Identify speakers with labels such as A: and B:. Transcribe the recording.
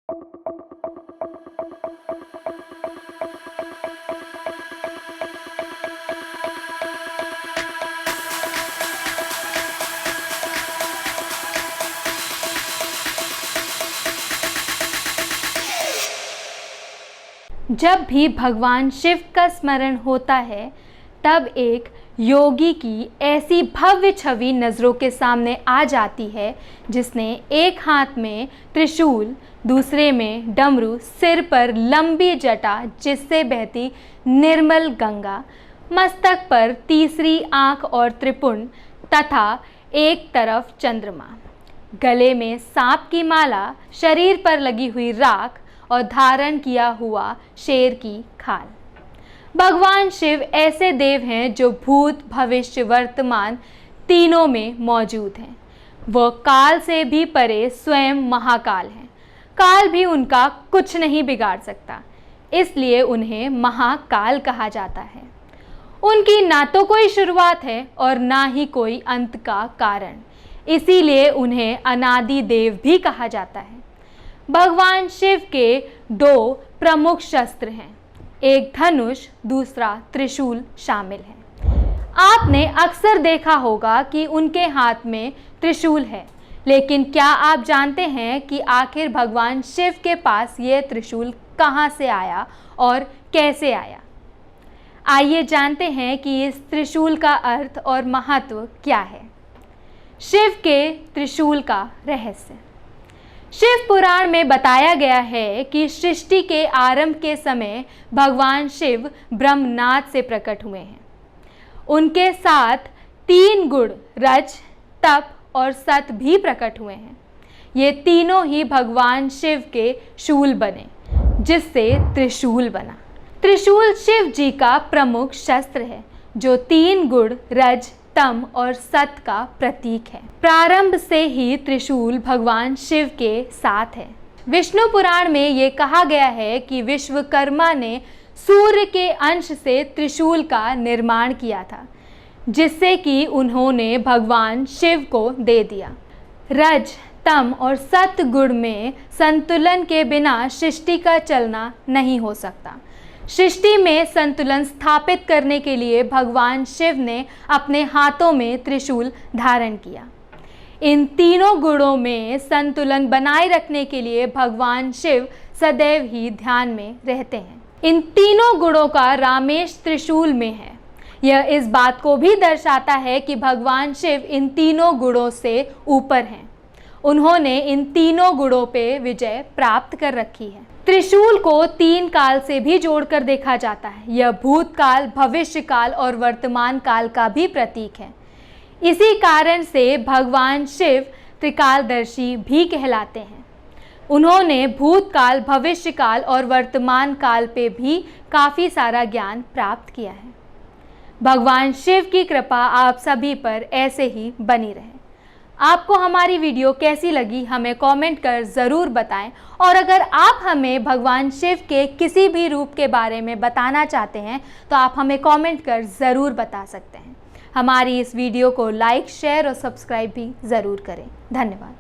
A: जब भी भगवान शिव का स्मरण होता है तब एक योगी की ऐसी भव्य छवि नज़रों के सामने आ जाती है, जिसने एक हाथ में त्रिशूल, दूसरे में डमरू, सिर पर लंबी जटा जिससे बहती निर्मल गंगा, मस्तक पर तीसरी आंख और त्रिपुंड तथा एक तरफ चंद्रमा, गले में सांप की माला, शरीर पर लगी हुई राख और धारण किया हुआ शेर की खाल। भगवान शिव ऐसे देव हैं जो भूत, भविष्य, वर्तमान तीनों में मौजूद हैं। वह काल से भी परे स्वयं महाकाल हैं। काल भी उनका कुछ नहीं बिगाड़ सकता, इसलिए उन्हें महाकाल कहा जाता है। उनकी ना तो कोई शुरुआत है और ना ही कोई अंत का कारण, इसीलिए उन्हें अनादि देव भी कहा जाता है। भगवान शिव के दो प्रमुख शस्त्र हैं, एक धनुष, दूसरा त्रिशूल शामिल है। आपने अक्सर देखा होगा कि उनके हाथ में त्रिशूल है, लेकिन क्या आप जानते हैं कि आखिर भगवान शिव के पास ये त्रिशूल कहाँ से आया और कैसे आया? आइए जानते हैं कि इस त्रिशूल का अर्थ और महत्व क्या है। शिव के त्रिशूल का रहस्य। शिव पुराण में बताया गया है कि सृष्टि के आरंभ के समय भगवान शिव ब्रह्मनाद से प्रकट हुए हैं। उनके साथ तीन गुण रज, तप और सत भी प्रकट हुए हैं। ये तीनों ही भगवान शिव के शूल बने, जिससे त्रिशूल बना। त्रिशूल शिव जी का प्रमुख शस्त्र है, जो तीन गुण रज, तम और सत का प्रतीक है। प्रारंभ से ही त्रिशूल भगवान शिव के साथ है। विष्णु पुराण में ये कहा गया है कि विश्वकर्मा ने सूर्य के अंश से त्रिशूल का निर्माण किया था, जिससे कि उन्होंने भगवान शिव को दे दिया। रज, तम और सत गुण में संतुलन के बिना सृष्टि का चलना नहीं हो सकता। सृष्टि में संतुलन स्थापित करने के लिए भगवान शिव ने अपने हाथों में त्रिशूल धारण किया। इन तीनों गुणों में संतुलन बनाए रखने के लिए भगवान शिव सदैव ही ध्यान में रहते हैं। इन तीनों गुणों का रामेश त्रिशूल में है। यह इस बात को भी दर्शाता है कि भगवान शिव इन तीनों गुणों से ऊपर हैं। उन्होंने इन तीनों गुणों पे विजय प्राप्त कर रखी है। त्रिशूल को तीन काल से भी जोड़कर देखा जाता है। यह भूतकाल, भविष्य काल और वर्तमान काल का भी प्रतीक है। इसी कारण से भगवान शिव त्रिकालदर्शी भी कहलाते हैं। उन्होंने भूतकाल, भविष्य काल और वर्तमान काल पे भी काफ़ी सारा ज्ञान प्राप्त किया है। भगवान शिव की कृपा आप सभी पर ऐसे ही बनी रहे। आपको हमारी वीडियो कैसी लगी हमें कमेंट कर ज़रूर बताएं, और अगर आप हमें भगवान शिव के किसी भी रूप के बारे में बताना चाहते हैं तो आप हमें कमेंट कर ज़रूर बता सकते हैं। हमारी इस वीडियो को लाइक, शेयर और सब्सक्राइब भी ज़रूर करें। धन्यवाद।